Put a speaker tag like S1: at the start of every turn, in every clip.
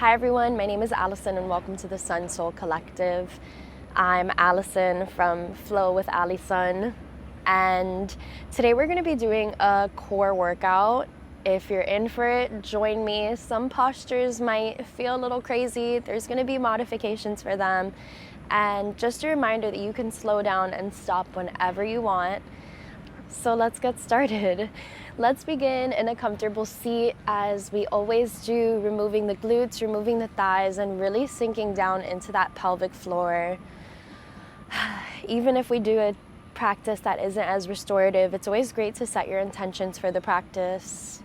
S1: Hi everyone, my name is Allison and welcome to the Sun Soul Collective. I'm Allison from Flow with Allison, and today we're going to be doing a core workout. If you're in for it, join me. Some postures might feel a little crazy. There's going to be modifications for them, and just a reminder that you can slow down and stop whenever you want. So let's get started. Let's begin in a comfortable seat as we always do, removing the glutes, removing the thighs, and really sinking down into that pelvic floor. Even if we do a practice that isn't as restorative, it's always great to set your intentions for the practice.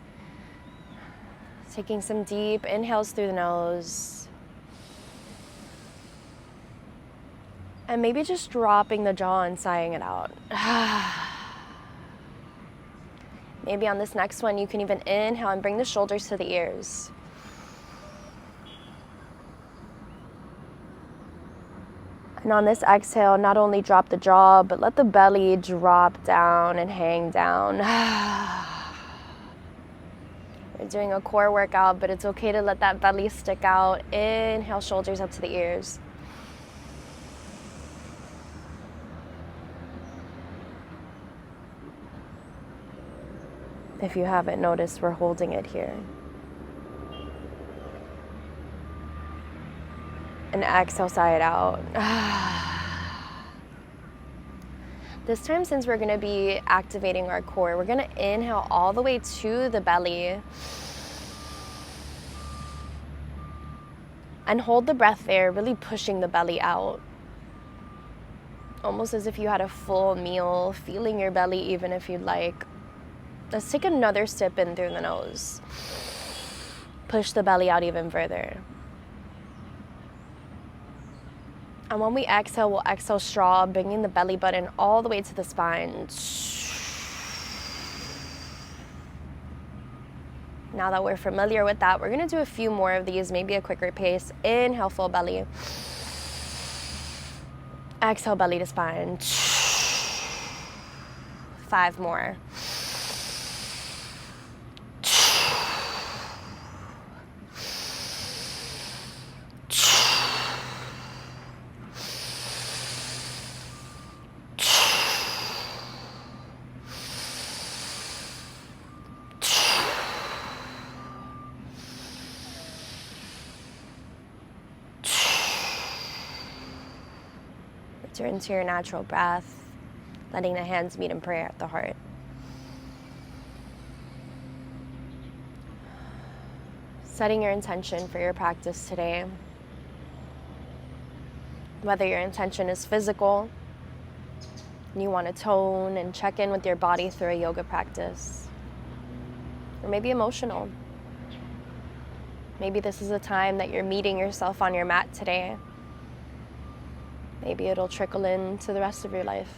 S1: Taking some deep inhales through the nose. And maybe just dropping the jaw and sighing it out. Maybe on this next one, you can even inhale and bring the shoulders to the ears. And on this exhale, not only drop the jaw, but let the belly drop down and hang down. We're doing a core workout, but it's okay to let that belly stick out. Inhale, shoulders up to the ears. If you haven't noticed, we're holding it here. And exhale, sigh it out. This time, since we're going to be activating our core, we're going to inhale all the way to the belly. And hold the breath there, really pushing the belly out. Almost as if you had a full meal, feeling your belly even if you'd like. Let's take another sip in through the nose. Push the belly out even further. And when we exhale, we'll exhale straw, bringing the belly button all the way to the spine. Now that we're familiar with that, we're going to do a few more of these, maybe a quicker pace. Inhale, full belly. Exhale, belly to spine. 5 more. Return to your natural breath, letting the hands meet in prayer at the heart. Setting your intention for your practice today. Whether your intention is physical, and you want to tone and check in with your body through a yoga practice, or maybe emotional. Maybe this is a time that you're meeting yourself on your mat today. Maybe it'll trickle into the rest of your life.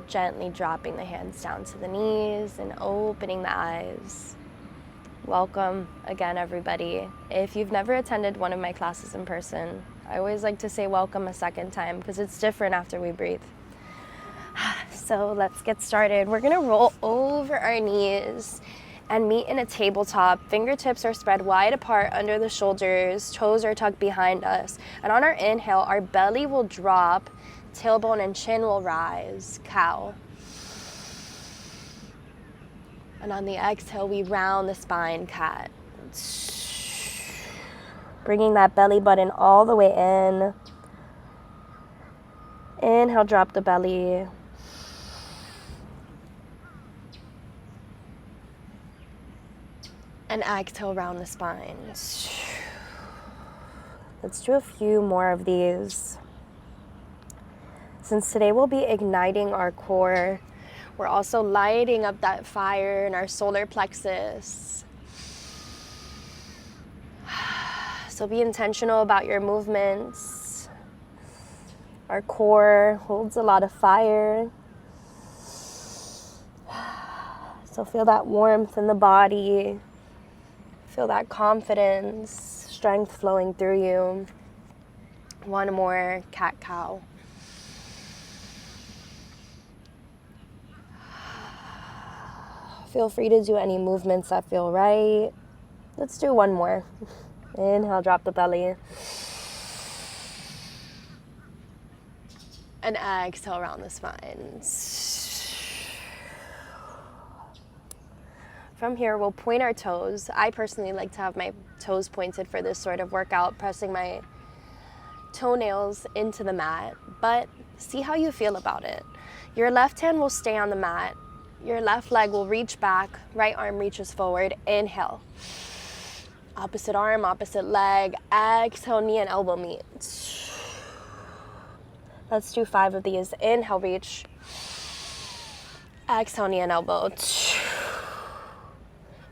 S1: Gently dropping the hands down to the knees and opening the eyes. Welcome again, everybody. If you've never attended one of my classes in person, I always like to say welcome a second time because it's different after we breathe. So let's get started. We're gonna roll over our knees and meet in a tabletop. Fingertips are spread wide apart under the shoulders, toes are tucked behind us. And on our inhale, our belly will drop, tailbone and chin will rise, cow. And on the exhale, we round the spine, cat. Bringing that belly button all the way in. Inhale, drop the belly. And exhale, round the spine. Let's do a few more of these. Since today we'll be igniting our core, we're also lighting up that fire in our solar plexus. So be intentional about your movements. Our core holds a lot of fire. So feel that warmth in the body. Feel that confidence, strength flowing through you. One more, cat-cow. Feel free to do any movements that feel right. Let's do one more. Inhale, drop the belly. And exhale around the spine. From here, we'll point our toes. I personally like to have my toes pointed for this sort of workout, pressing my toenails into the mat, but see how you feel about it. Your left hand will stay on the mat. Your left leg will reach back, right arm reaches forward. Inhale. Opposite arm, opposite leg. Exhale, knee and elbow meet. Let's do 5 of these. Inhale, reach. Exhale, knee and elbow.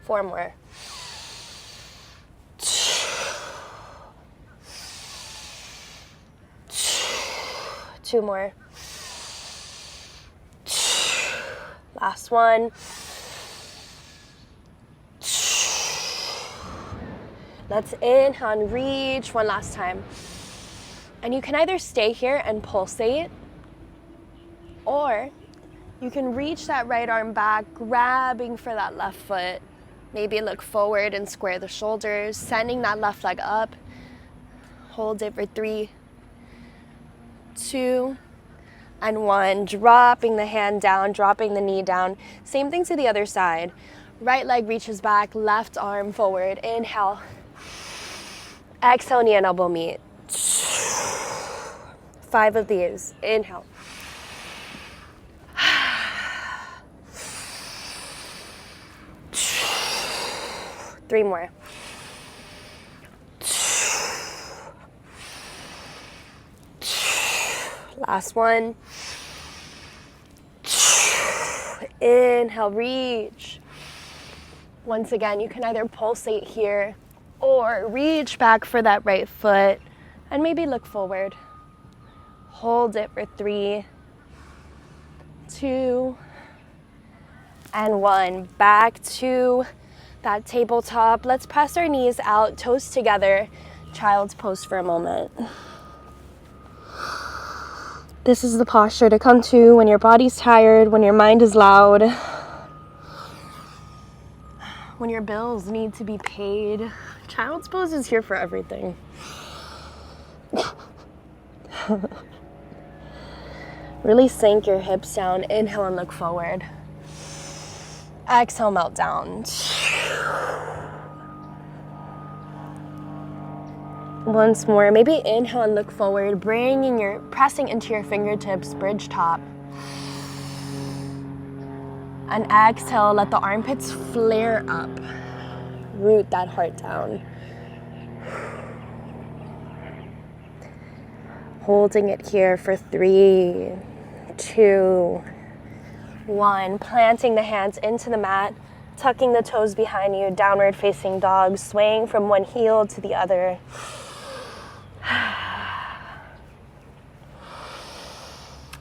S1: 4 more. 2 more. Last one. Let's inhale and reach one last time. And you can either stay here and pulsate, or you can reach that right arm back, grabbing for that left foot. Maybe look forward and square the shoulders, sending that left leg up. Hold it for 3, 2, and 1. Dropping the hand down, dropping the knee down. Same thing to the other side. Right leg reaches back, left arm forward. Inhale. Exhale, knee and elbow meet. 5 of these. Inhale. 3 more. Last one. Inhale, reach. Once again, you can either pulsate here or reach back for that right foot and maybe look forward. Hold it for 3, 2, and 1. Back to that tabletop. Let's press our knees out, toes together, child's pose for a moment. This is the posture to come to when your body's tired, when your mind is loud, when your bills need to be paid. Child's pose is here for everything. Really sink your hips down. Inhale and look forward. Exhale, melt down. Once more, maybe inhale and look forward, pressing into your fingertips, bridge top. And exhale, let the armpits flare up. Root that heart down. Holding it here for 3, 2, 1. Planting the hands into the mat, tucking the toes behind you, downward facing dog, swaying from one heel to the other.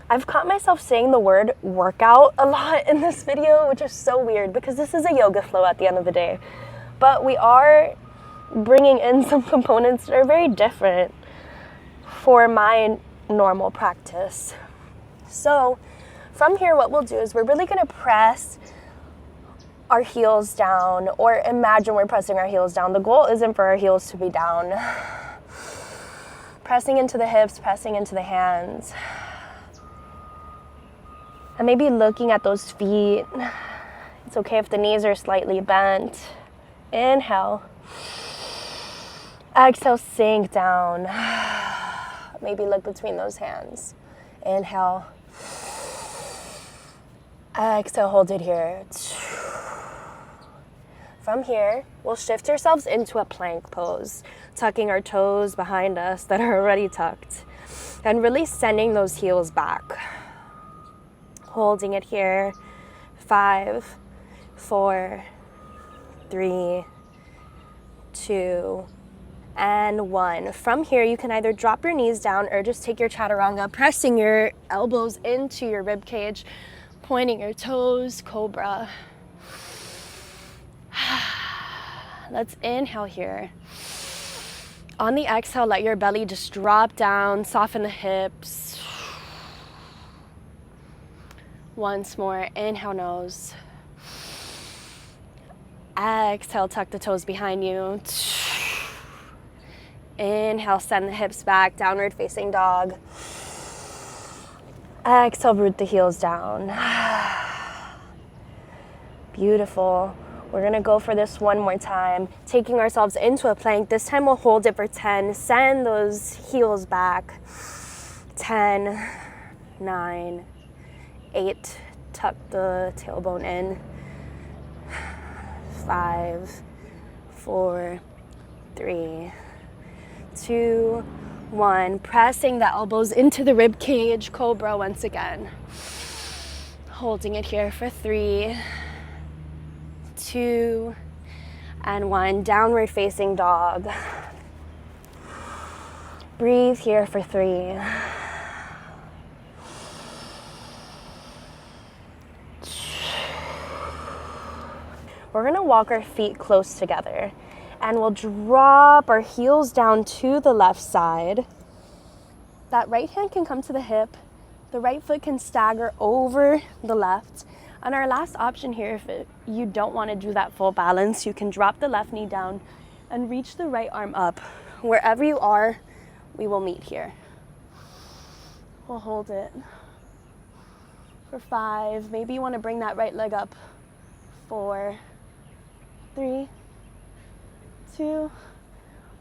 S1: I've caught myself saying the word workout a lot in this video, which is so weird because this is a yoga flow at the end of the day. But we are bringing in some components that are very different for my normal practice. So from here, what we'll do is we're really going to press our heels down, or imagine we're pressing our heels down. The goal isn't for our heels to be down. Pressing into the hips, pressing into the hands. And maybe looking at those feet. It's okay if the knees are slightly bent. Inhale. Exhale, sink down. Maybe look between those hands. Inhale. Exhale, hold it here. From here, we'll shift ourselves into a plank pose, tucking our toes behind us that are already tucked, and really sending those heels back. Holding it here. 5, 4, 3, 2, and 1. From here, you can either drop your knees down or just take your chaturanga, pressing your elbows into your rib cage, pointing your toes, cobra. Let's inhale here. On the exhale, let your belly just drop down, soften the hips. Once more, inhale nose. Exhale, tuck the toes behind you. Inhale, send the hips back, downward facing dog. Exhale, root the heels down. Beautiful. We're gonna go for this one more time, taking ourselves into a plank. This time we'll hold it for 10. Send those heels back. 10, 9, 8. Tuck the tailbone in. 5, 4, 3, 2, 1. Pressing the elbows into the rib cage. Cobra once again. Holding it here for 3, 2, and 1. Downward facing dog. Breathe here for 3. We're gonna walk our feet close together and we'll drop our heels down to the left side. That right hand can come to the hip. The right foot can stagger over the left. And our last option here, if you don't want to do that full balance, you can drop the left knee down and reach the right arm up. Wherever you are, we will meet here. We'll hold it for 5. Maybe you want to bring that right leg up. 4, 3, 2,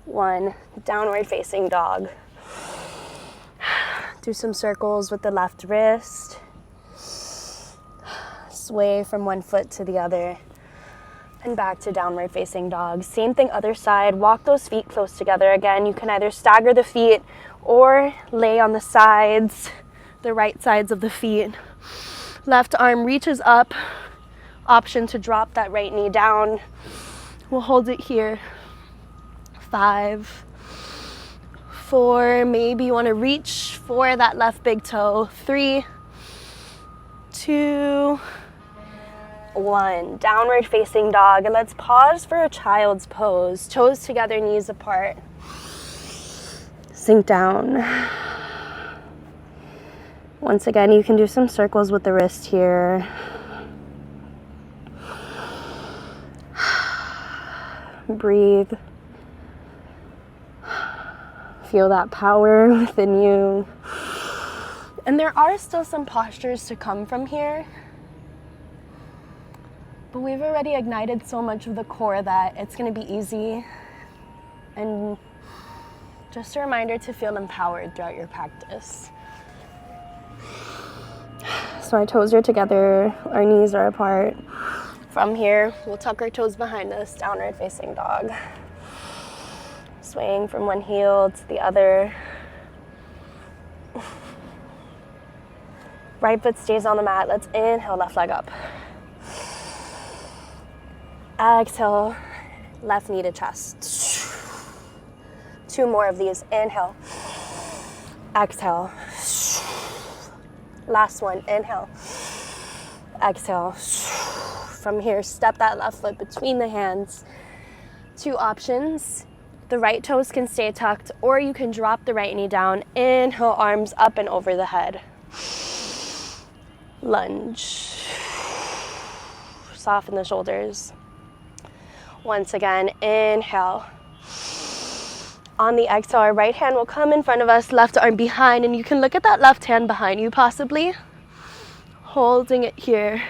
S1: 1. Downward facing dog. Do some circles with the left wrist. Sway from one foot to the other. And back to downward facing dog. Same thing other side. Walk those feet close together. Again, you can either stagger the feet or lay on the sides, the right sides of the feet. Left arm reaches up. Option to drop that right knee down. We'll hold it here. 5, 4, maybe you want to reach for that left big toe. 3, 2, 1. Downward facing dog. And let's pause for a child's pose. Toes together, knees apart. Sink down. Once again, you can do some circles with the wrist here. Breathe. Feel that power within you. And there are still some postures to come from here. But we've already ignited so much of the core that it's going to be easy. And just a reminder to feel empowered throughout your practice. So our toes are together, our knees are apart. From here, we'll tuck our toes behind us, downward facing dog. Swaying from one heel to the other. Right foot stays on the mat. Let's inhale, left leg up. Exhale, left knee to chest. 2 more of these. Inhale. Exhale. Last one. Inhale. Exhale. From here, step that left foot between the hands. 2 options. The right toes can stay tucked, or you can drop the right knee down. Inhale, arms up and over the head. Lunge. Soften the shoulders. Once again, inhale. On the exhale, our right hand will come in front of us, left arm behind, and you can look at that left hand behind you possibly. Holding it here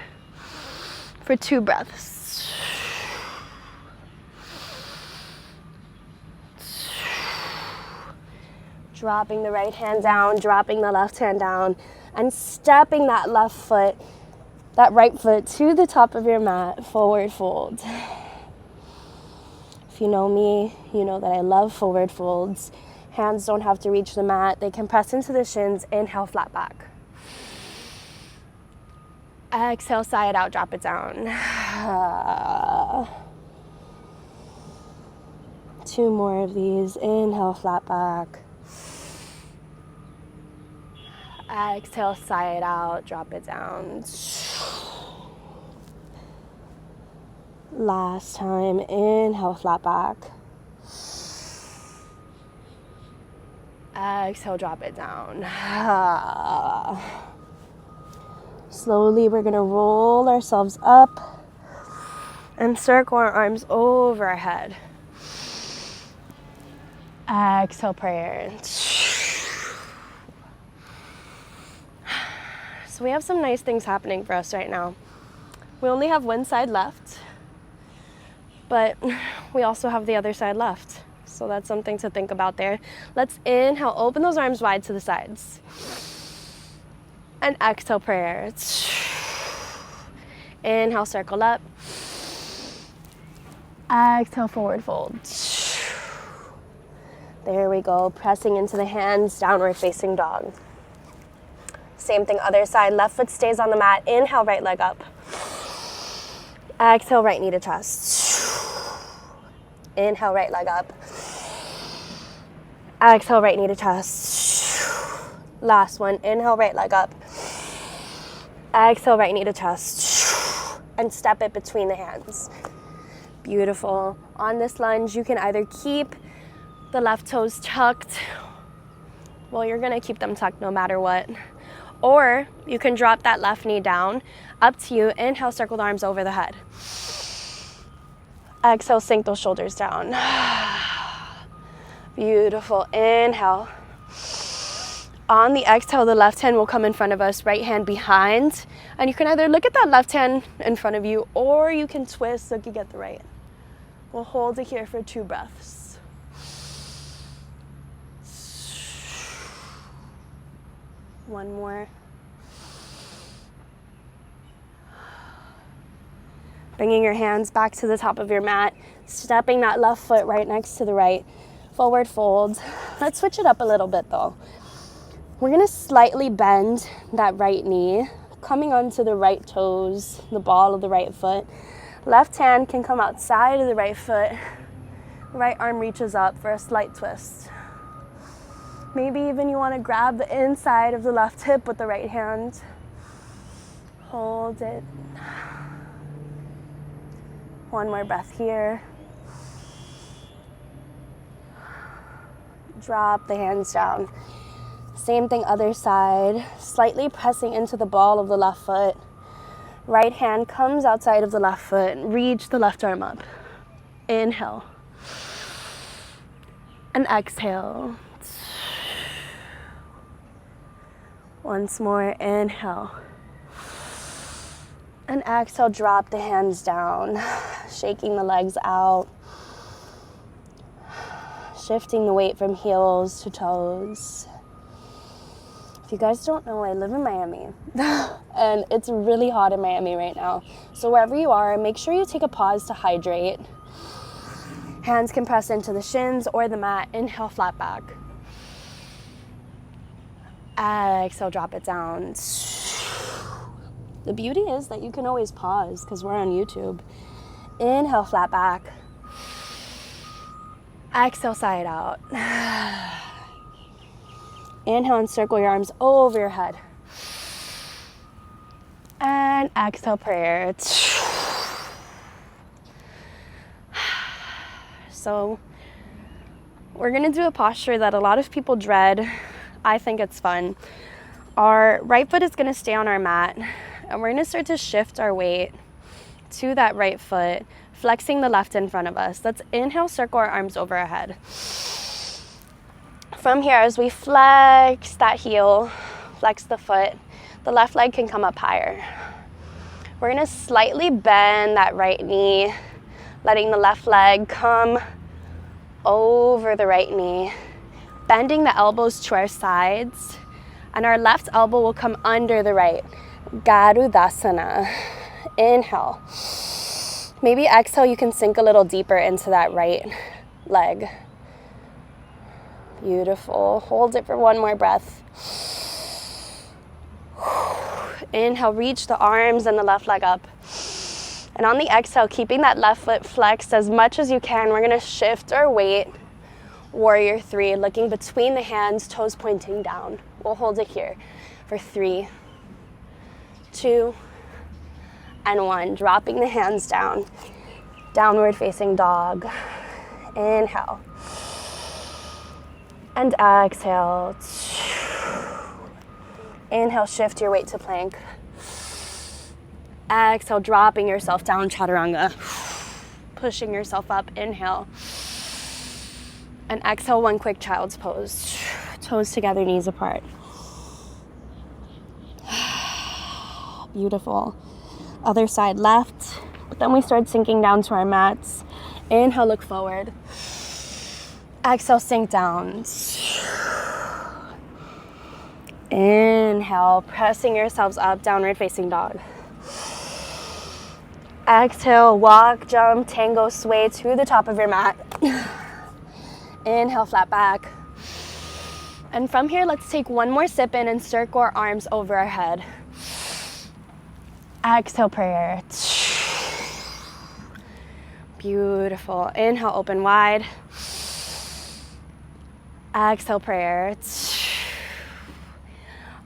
S1: for 2 breaths. Dropping the right hand down, dropping the left hand down, and stepping that left foot, that right foot to the top of your mat, forward fold. If you know me, you know that I love forward folds. Hands don't have to reach the mat. They can press into the shins. Inhale, flat back. Exhale, side out, drop it down. 2 more of these. Inhale, flat back. Exhale, side out, drop it down. Last time, inhale, flat back. Exhale, drop it down. Slowly, we're gonna roll ourselves up And circle our arms over our head. Exhale, prayer. So we have some nice things happening for us right now. We only have one side left, but we also have the other side left. So that's something to think about there. Let's inhale, open those arms wide to the sides. And exhale, prayer. Inhale, circle up. Exhale, forward fold. There we go, pressing into the hands, downward facing dog. Same thing, other side, left foot stays on the mat. Inhale, right leg up. Exhale, right knee to chest. Inhale, right leg up. Exhale, right knee to chest. Last one, inhale, right leg up. Exhale, right knee to chest. And step it between the hands. Beautiful. On this lunge, you can either keep the left toes tucked. Well, you're gonna keep them tucked no matter what. Or you can drop that left knee down. Up to you. Inhale, circle the arms over the head. Exhale, sink those shoulders down. Beautiful. Inhale. On the exhale, the left hand will come in front of us, right hand behind. And you can either look at that left hand in front of you, or you can twist so you get the right. We'll hold it here for 2 breaths. One more. Bringing your hands back to the top of your mat, stepping that left foot right next to the right. Forward fold. Let's switch it up a little bit though. We're gonna slightly bend that right knee, coming onto the right toes, the ball of the right foot. Left hand can come outside of the right foot. Right arm reaches up for a slight twist. Maybe even you want to grab the inside of the left hip with the right hand. Hold it. One more breath here. Drop the hands down. Same thing, other side. Slightly pressing into the ball of the left foot. Right hand comes outside of the left foot. Reach the left arm up. Inhale. And exhale. Once more, inhale. And exhale, drop the hands down, shaking the legs out, shifting the weight from heels to toes. If you guys don't know, I live in Miami, and it's really hot in Miami right now. So wherever you are, make sure you take a pause to hydrate. Hands can press into the shins or the mat. Inhale, flat back. Exhale, drop it down. The beauty is that you can always pause because we're on YouTube. Inhale, flat back. Exhale, side out. Inhale and circle your arms over your head. And exhale, prayer. So we're gonna do a posture that a lot of people dread. I think it's fun. Our right foot is gonna stay on our mat, and we're gonna start to shift our weight to that right foot, flexing the left in front of us. Let's inhale, circle our arms over our head. From here, as we flex that heel, flex the foot, the left leg can come up higher. We're gonna slightly bend that right knee, letting the left leg come over the right knee, bending the elbows to our sides, and our left elbow will come under the right. Garudasana. Inhale. Maybe exhale, you can sink a little deeper into that right leg. Beautiful. Hold it for one more breath. Inhale, reach the arms and the left leg up. And on the exhale, keeping that left foot flexed as much as you can, we're gonna shift our weight. Warrior 3, looking between the hands, toes pointing down. We'll hold it here for 3, 2, and 1. Dropping the hands down. Downward facing dog. Inhale. And exhale. Inhale, shift your weight to plank. Exhale, dropping yourself down, chaturanga. Pushing yourself up, inhale. And exhale, one quick child's pose. Toes together, knees apart. Beautiful. Other side left. But then we start sinking down to our mats. Inhale, look forward. Exhale, sink down. Inhale, pressing yourselves up, downward facing dog. Exhale, walk, jump, tango, sway to the top of your mat. Inhale, flat back. And from here, let's take one more sip in and circle our arms over our head. Exhale, prayer. Beautiful. Inhale, open wide. Exhale, prayer.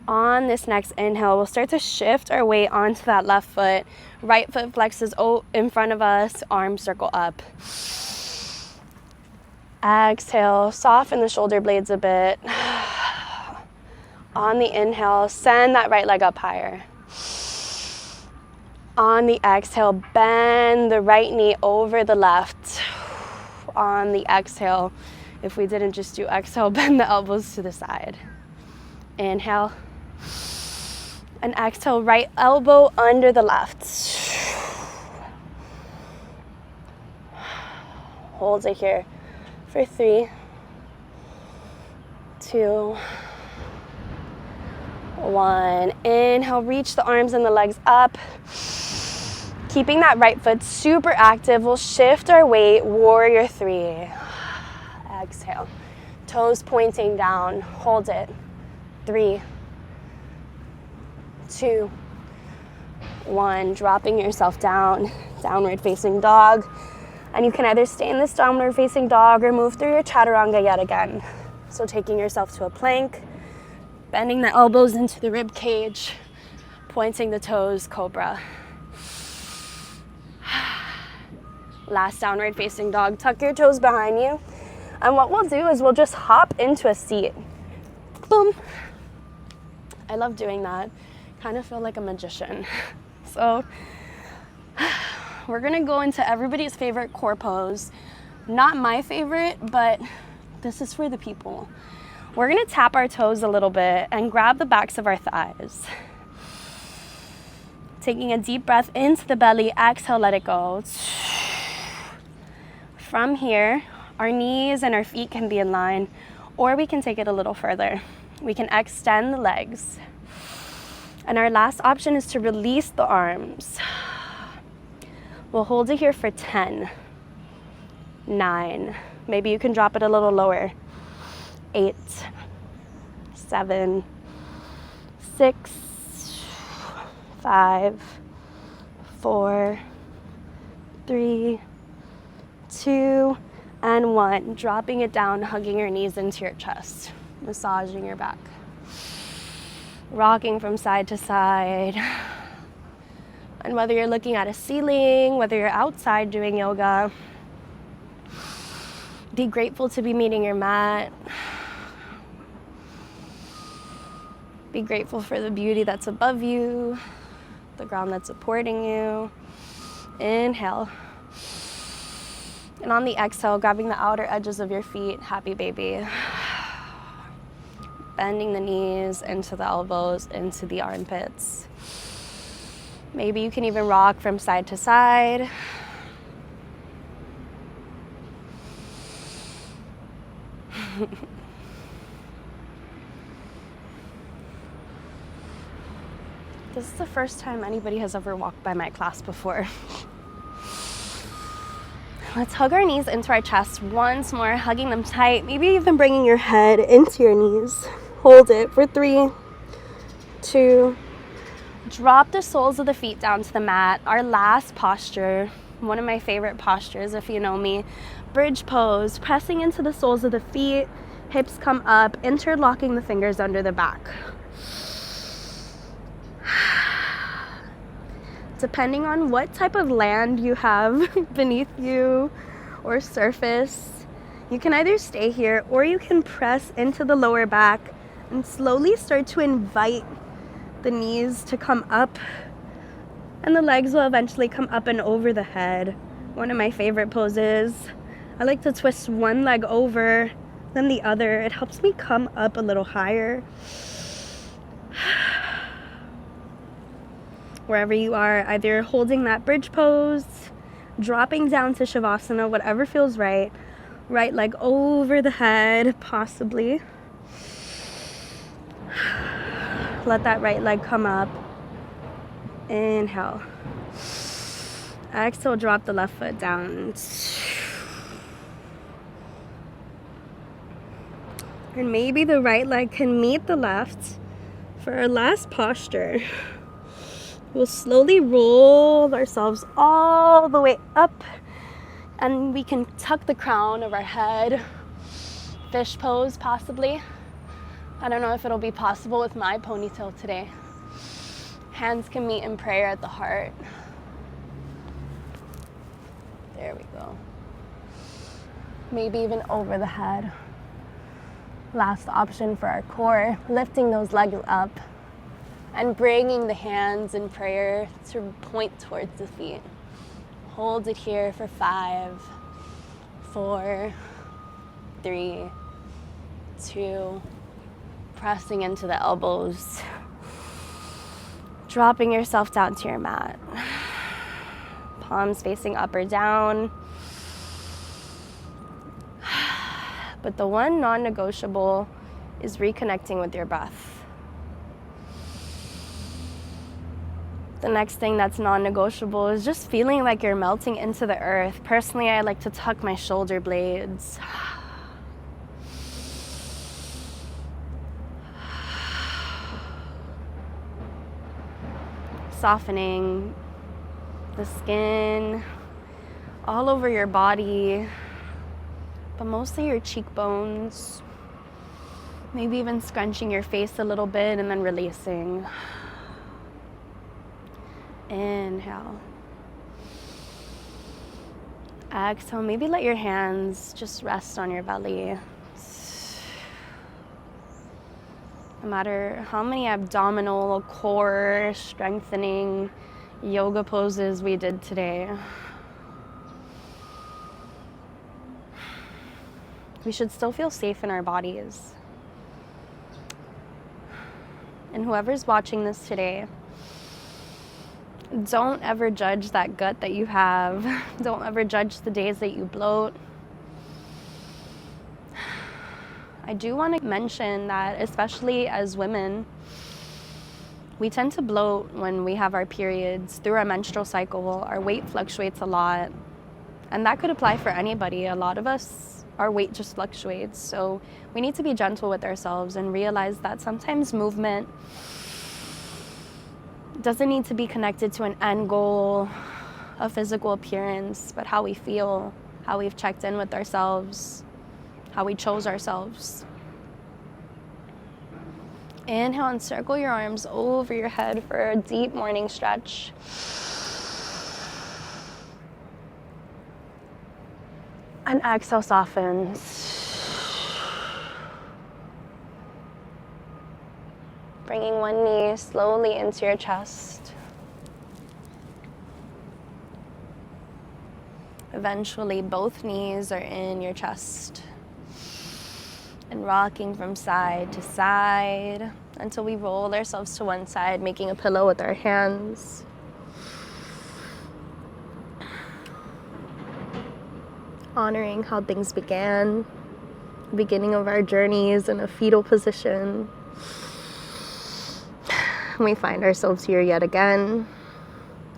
S1: On this next inhale, we'll start to shift our weight onto that left foot. Right foot flexes in front of us, arms circle up. Exhale, soften the shoulder blades a bit. On the inhale, send that right leg up higher. On the exhale, bend the right knee over the left. On the exhale, if we didn't just do exhale, bend the elbows to the side. Inhale. And exhale, right elbow under the left. Hold it here for 3, 2, 1. Inhale, reach the arms and the legs up. Keeping that right foot super active, we'll shift our weight, warrior 3. Exhale, toes pointing down, hold it. 3, 2, 1. Dropping yourself down, downward facing dog. And you can either stay in this downward facing dog or move through your chaturanga yet again. So taking yourself to a plank, bending the elbows into the rib cage, pointing the toes, cobra. Last downward facing dog, tuck your toes behind you. And what we'll do is we'll just hop into a seat. Boom. I love doing that. Kind of feel like a magician. So we're gonna go into everybody's favorite core pose. Not my favorite, but this is for the people. We're gonna tap our toes a little bit and grab the backs of our thighs. Taking a deep breath into the belly, exhale, let it go. From here, our knees and our feet can be in line, or we can take it a little further. We can extend the legs. And our last option is to release the arms. We'll hold it here for 10, 9. Maybe you can drop it a little lower. 8, 7, 6, 5, 4, 3, 2, and 1. Dropping it down, hugging your knees into your chest, massaging your back. Rocking from side to side. And whether you're looking at a ceiling, whether you're outside doing yoga, be grateful to be meeting your mat. Be grateful for the beauty that's above you, the ground that's supporting you. Inhale. And on the exhale, grabbing the outer edges of your feet, happy baby. Bending the knees into the elbows, into the armpits. Maybe you can even rock from side to side. This is the first time anybody has ever walked by my class before. Let's hug our knees into our chest once more, hugging them tight. Maybe even bringing your head into your knees. Hold it for 3, 2. Drop the soles of the feet down to the mat. Our last posture, one of my favorite postures if you know me. Bridge pose, pressing into the soles of the feet. Hips come up, interlocking the fingers under the back. Depending on what type of land you have beneath you or surface, you can either stay here or you can press into the lower back and slowly start to invite the knees to come up
S2: And the legs will eventually come up and over the head. One of my favorite poses. I like to twist one leg over, then the other. It helps me come up a little higher. Wherever you are, either holding that bridge pose, dropping down to Savasana, whatever feels right. Right leg over the head, possibly. Let that right leg come up. Inhale. Exhale, drop the left foot down. And maybe the right leg can meet the left for our last posture. We'll slowly roll ourselves all the way up, and we can tuck the crown of our head. Fish pose, possibly. I don't know if it'll be possible with my ponytail today. Hands can meet in prayer at the heart. There we go. Maybe even over the head. Last option for our core, lifting those legs up and bringing the hands in prayer to point towards the feet. Hold it here for 5, 4, 3, 2, pressing into the elbows, dropping yourself down to your mat. Palms facing up or down. But the one non-negotiable is reconnecting with your breath. The next thing that's non-negotiable is just feeling like you're melting into the earth. Personally, I like to tuck my shoulder blades. Softening the skin all over your body, but mostly your cheekbones. Maybe even scrunching your face a little bit and then releasing. Inhale. Exhale. Maybe let your hands just rest on your belly. No matter how many abdominal, core strengthening yoga poses we did today, we should still feel safe in our bodies. And whoever's watching this today, don't ever judge that gut that you have. Don't ever judge the days that you bloat. I do want to mention that, especially as women, we tend to bloat when we have our periods. Through our menstrual cycle, our weight fluctuates a lot. And that could apply for anybody. A lot of us, our weight just fluctuates. So we need to be gentle with ourselves and realize that sometimes movement doesn't need to be connected to an end goal, a physical appearance, but how we feel, how we've checked in with ourselves, how we chose ourselves. Inhale and circle your arms over your head for a deep morning stretch. And exhale, soften. Bringing one knee slowly into your chest. Eventually, both knees are in your chest. And rocking from side to side until we roll ourselves to one side, making a pillow with our hands. Honoring how things began, the beginning of our journeys in a fetal position. We find ourselves here yet again.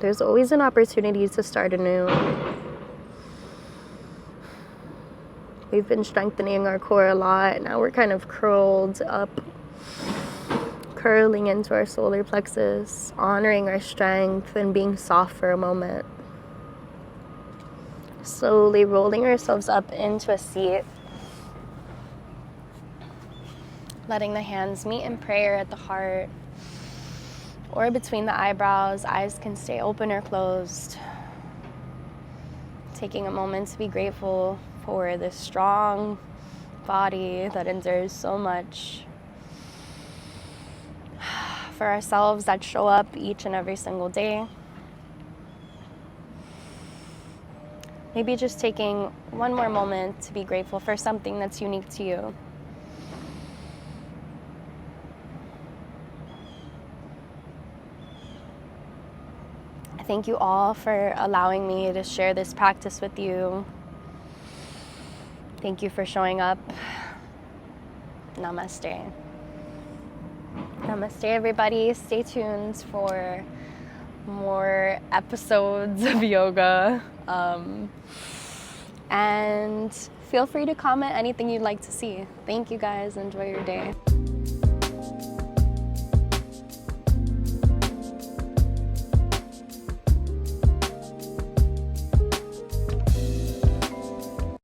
S2: There's always an opportunity to start anew. We've been strengthening our core a lot. Now we're kind of curled up, curling into our solar plexus, honoring our strength and being soft for a moment. Slowly rolling ourselves up into a seat. Letting the hands meet in prayer at the heart or between the eyebrows. Eyes can stay open or closed. Taking a moment to be grateful for this strong body that endures so much. For ourselves that show up each and every single day.
S1: maybe just taking one more moment to be grateful for something that's unique to you. Thank you all for allowing me to share this practice with you. Thank you for showing up. Namaste. Namaste, everybody. Stay tuned for more episodes of yoga. And feel free to comment anything you'd like to see. Thank you guys. Enjoy your day.